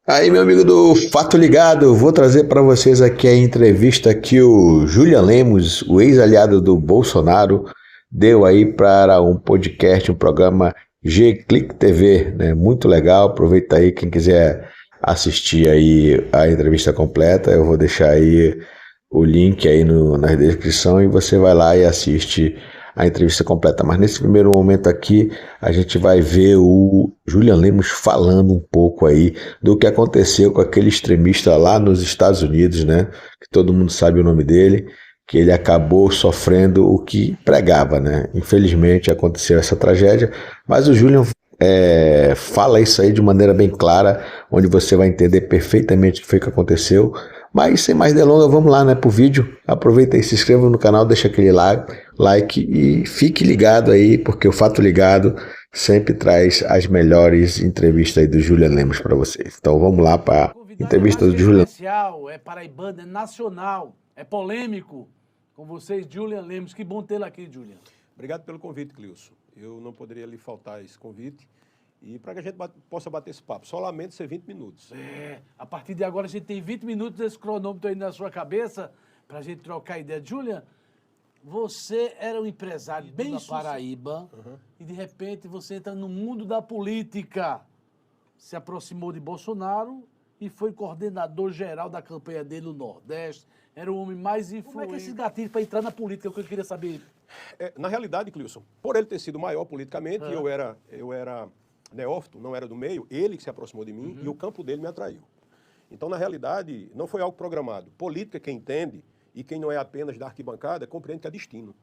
Aí, meu amigo do Fato Ligado, vou trazer para vocês aqui a entrevista que o Julian Lemos, o ex-aliado do Bolsonaro, deu aí para um podcast, um programa G-Click TV, né? Muito legal. Aproveita aí quem quiser assistir aí a entrevista completa, eu vou deixar aí o link aí na descrição e você vai lá e assiste a entrevista completa. Mas nesse primeiro momento aqui, a gente vai ver o Julian Lemos falando um pouco aí do que aconteceu com aquele extremista lá nos Estados Unidos, né? Que todo mundo sabe o nome dele, que ele acabou sofrendo o que pregava, né? Infelizmente aconteceu essa tragédia, mas o Julian fala isso aí de maneira bem clara, onde você vai entender perfeitamente o que foi que aconteceu. Mas sem mais delongas, vamos lá, né, pro vídeo. Aproveita e se inscreva no canal, deixa aquele like e fique ligado aí, porque o Fato Ligado sempre traz as melhores entrevistas aí do Julian Lemos para vocês. Então vamos lá para a Convidado é mais entrevista que do Julian. especial, é paraibano, é nacional, é polêmico. Com vocês, Julian Lemos. Que bom tê-lo aqui, Julian. Obrigado pelo convite, Clilson. Eu não poderia lhe faltar esse convite. E para que a gente possa bater esse papo, só lamento ser 20 minutos. A partir de agora a gente tem 20 minutos desse cronômetro aí na sua cabeça para a gente trocar ideia. Julian, você era um empresário bem da Paraíba e de repente você entra no mundo da política. Se aproximou de Bolsonaro e foi coordenador geral da campanha dele no Nordeste. Era o homem mais influente. Como é que é esses gatilhos para entrar na política? É o que eu queria saber. Na realidade, Clilson, por ele ter sido maior politicamente, eu era neófito, não era do meio, ele que se aproximou de mim e o campo dele me atraiu. Então, na realidade, não foi algo programado. Política, quem entende, e quem não é apenas da arquibancada, compreende que é destino.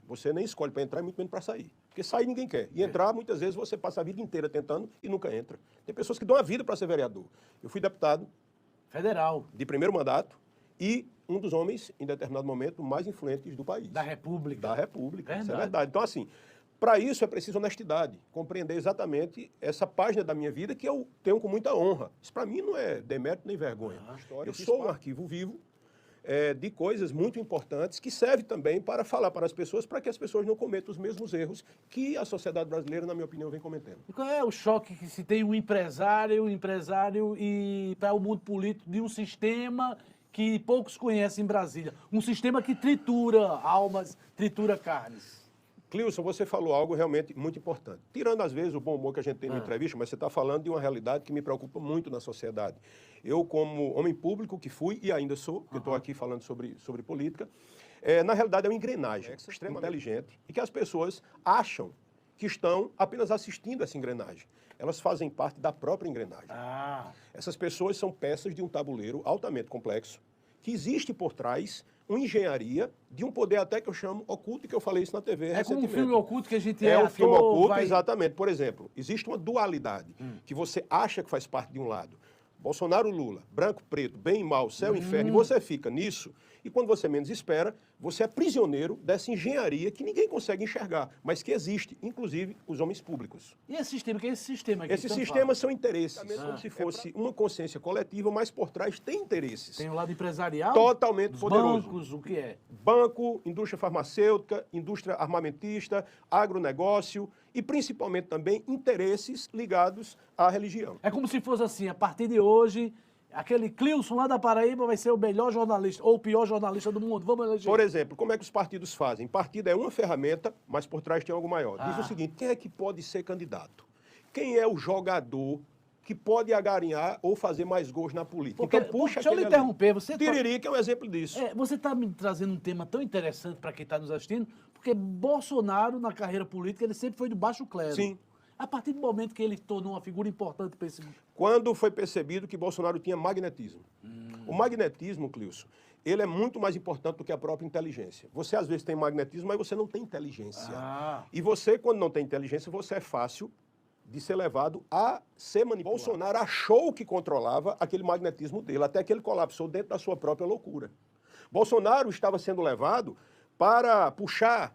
Você nem escolhe para entrar, muito menos para sair. Porque sair ninguém quer. E entrar, muitas vezes, você passa a vida inteira tentando e nunca entra. Tem pessoas que dão a vida para ser vereador. Eu fui deputado Federal. de primeiro mandato e um dos homens, em determinado momento, mais influentes do país. Da República. Da República, Verdade. isso é verdade. Então, assim, para isso é preciso honestidade, compreender exatamente essa página da minha vida que eu tenho com muita honra. Isso para mim não é demérito nem vergonha. Eu sou um arquivo vivo de coisas muito importantes que serve também para falar para as pessoas, para que as pessoas não cometam os mesmos erros que a sociedade brasileira, na minha opinião, vem cometendo. E qual é o choque que se tem um empresário e para o mundo político de um sistema que poucos conhecem em Brasília? Um sistema que tritura almas, tritura carnes. Clilson, você falou algo realmente muito importante. Tirando, às vezes, o bom humor que a gente tem na entrevista, mas você está falando de uma realidade que me preocupa muito na sociedade. Eu, como homem público que fui e ainda sou, que estou aqui falando sobre política, na realidade é uma engrenagem extremamente inteligente e que as pessoas acham que estão apenas assistindo essa engrenagem. Elas fazem parte da própria engrenagem. Essas pessoas são peças de um tabuleiro altamente complexo, que existe por trás uma engenharia de um poder até que eu chamo oculto, e que eu falei isso na TV É como um recentemente. filme oculto que a gente É um filme oculto, vai... exatamente. Por exemplo, existe uma dualidade, que você acha que faz parte de um lado. Bolsonaro, Lula, branco, preto, bem e mal, céu e inferno, e você fica nisso, e quando você menos espera, você é prisioneiro dessa engenharia que ninguém consegue enxergar, mas que existe, inclusive os homens públicos. E esse sistema? Que é esse sistema aqui? Esses sistemas são interesses, como se fosse uma consciência coletiva, mas por trás tem interesses. Tem o lado empresarial? Totalmente Os poderoso. bancos, o que é? Banco, indústria farmacêutica, indústria armamentista, agronegócio e principalmente também interesses ligados à religião. É como se fosse assim, a partir de hoje, aquele Clilson lá da Paraíba vai ser o melhor jornalista ou o pior jornalista do mundo. Vamos eleger. Por exemplo, como é que os partidos fazem? Partido é uma ferramenta, mas por trás tem algo maior. Diz o seguinte, quem é que pode ser candidato? Quem é o jogador que pode agarinhar ou fazer mais gols na política? Porque, então puxa deixa eu lhe aquele ali. interromper, você tá... Tiririca é um exemplo disso. Você está me trazendo um tema tão interessante para quem está nos assistindo, porque Bolsonaro, na carreira política, ele sempre foi do baixo clero. Sim. A partir do momento que ele tornou uma figura importante para esse... Quando foi percebido que Bolsonaro tinha magnetismo. O magnetismo, Clilson, ele é muito mais importante do que a própria inteligência. Você, às vezes, tem magnetismo, mas você não tem inteligência. E você, quando não tem inteligência, você é fácil de ser levado a ser manipulado. Bolsonaro achou que controlava aquele magnetismo dele, até que ele colapsou dentro da sua própria loucura. Bolsonaro estava sendo levado para puxar,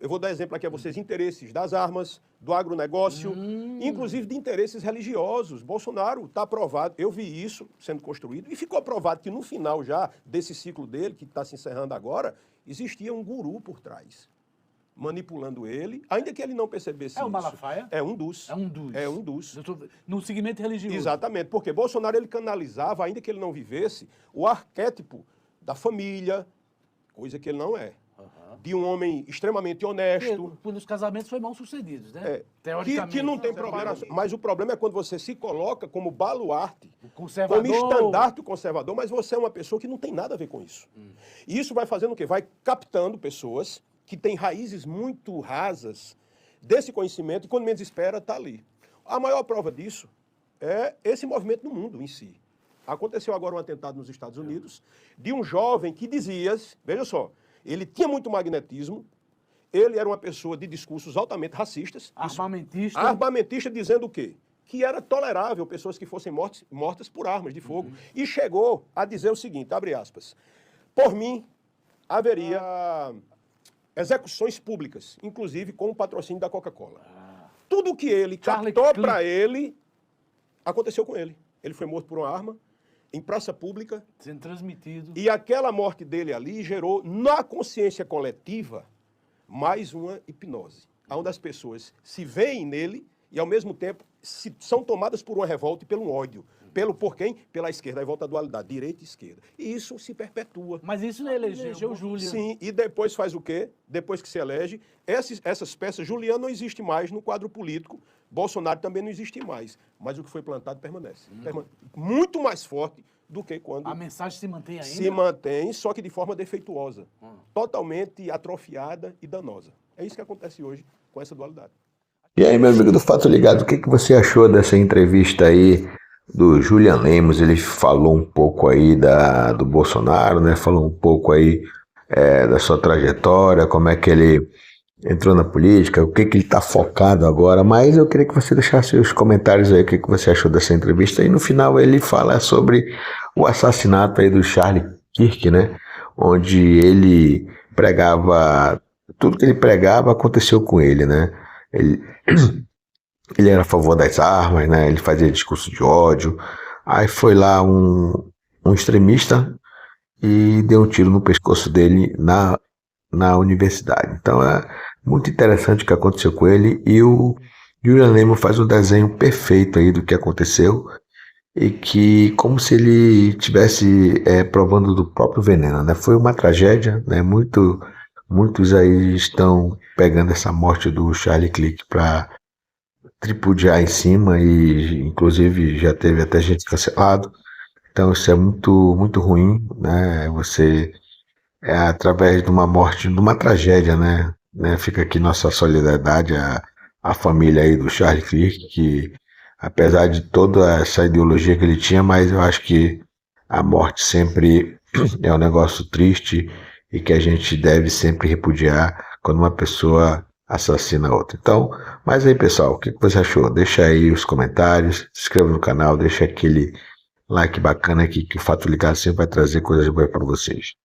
eu vou dar exemplo aqui a vocês, interesses das armas, do agronegócio, inclusive de interesses religiosos. Bolsonaro está aprovado, eu vi isso sendo construído, e ficou aprovado que no final já desse ciclo dele, que está se encerrando agora, existia um guru por trás. manipulando ele, ainda que ele não percebesse isso. É o Malafaia? É um dos. É um dos. É um dos. No segmento religioso. Exatamente, porque Bolsonaro ele canalizava, ainda que ele não vivesse, o arquétipo da família, coisa que ele não é. De um homem extremamente honesto. Porque os casamentos foram mal sucedidos, né? É, Teoricamente. que não tem problema. Mas o problema é quando você se coloca como baluarte, conservador. como estandarte conservador, mas você é uma pessoa que não tem nada a ver com isso. E isso vai fazendo o quê? Vai captando pessoas que têm raízes muito rasas desse conhecimento e quando menos espera, está ali. A maior prova disso é esse movimento no mundo em si. Aconteceu agora um atentado nos Estados Unidos de um jovem que dizia, veja só, ele tinha muito magnetismo, ele era uma pessoa de discursos altamente racistas. Armamentista. Armamentista dizendo o quê? Que era tolerável pessoas que fossem mortas por armas de fogo. E chegou a dizer o seguinte, abre aspas, por mim haveria execuções públicas, inclusive com o patrocínio da Coca-Cola. Tudo que ele captou para ele, aconteceu com ele. Ele foi morto por uma arma, em praça pública. Sendo transmitido. E aquela morte dele ali gerou, na consciência coletiva, mais uma hipnose. Onde as pessoas se veem nele e, ao mesmo tempo, são tomadas por uma revolta e pelo ódio. Por quem? Pela esquerda. Aí volta a dualidade, direita e esquerda. E isso se perpetua. Mas isso não elegeu o Júlio. Sim, e depois faz o quê? Depois que se elege, essas peças, Juliano não existe mais no quadro político, Bolsonaro também não existe mais. Mas o que foi plantado permanece. Muito mais forte do que quando... A mensagem se mantém ainda? Se mantém, só que de forma defeituosa. Totalmente atrofiada e danosa. É isso que acontece hoje com essa dualidade. E aí, meu amigo do Fato Ligado, o que você achou dessa entrevista aí do Julian Lemos? Ele falou um pouco aí do Bolsonaro, né? Falou um pouco aí da sua trajetória, como é que ele entrou na política, o que ele está focado agora, mas eu queria que você deixasse os comentários aí, o que você achou dessa entrevista, e no final ele fala sobre o assassinato aí do Charlie Kirk, né? Onde ele pregava, tudo que ele pregava aconteceu com ele, né? Ele era a favor das armas, né? Ele fazia discurso de ódio. Aí foi lá um extremista e deu um tiro no pescoço dele na universidade. Então é muito interessante o que aconteceu com ele. E o Julian Lemos faz um desenho perfeito aí do que aconteceu. E que, como se ele estivesse provando do próprio veneno, né? Foi uma tragédia, né? Muitos aí estão pegando essa morte do Charlie Kirk para tripudiar em cima e inclusive já teve até gente cancelado. Então isso é muito, muito ruim, né? Você através de uma morte, de uma tragédia, né? Fica aqui nossa solidariedade à família aí do Charlie Kirk, que apesar de toda essa ideologia que ele tinha, mas eu acho que a morte sempre é um negócio triste e que a gente deve sempre repudiar quando uma pessoa assassina outra. Então, mas aí pessoal, o que você achou? Deixa aí os comentários, se inscreva no canal, deixa aquele like bacana aqui que o Fato Ligado sempre vai trazer coisas boas para vocês.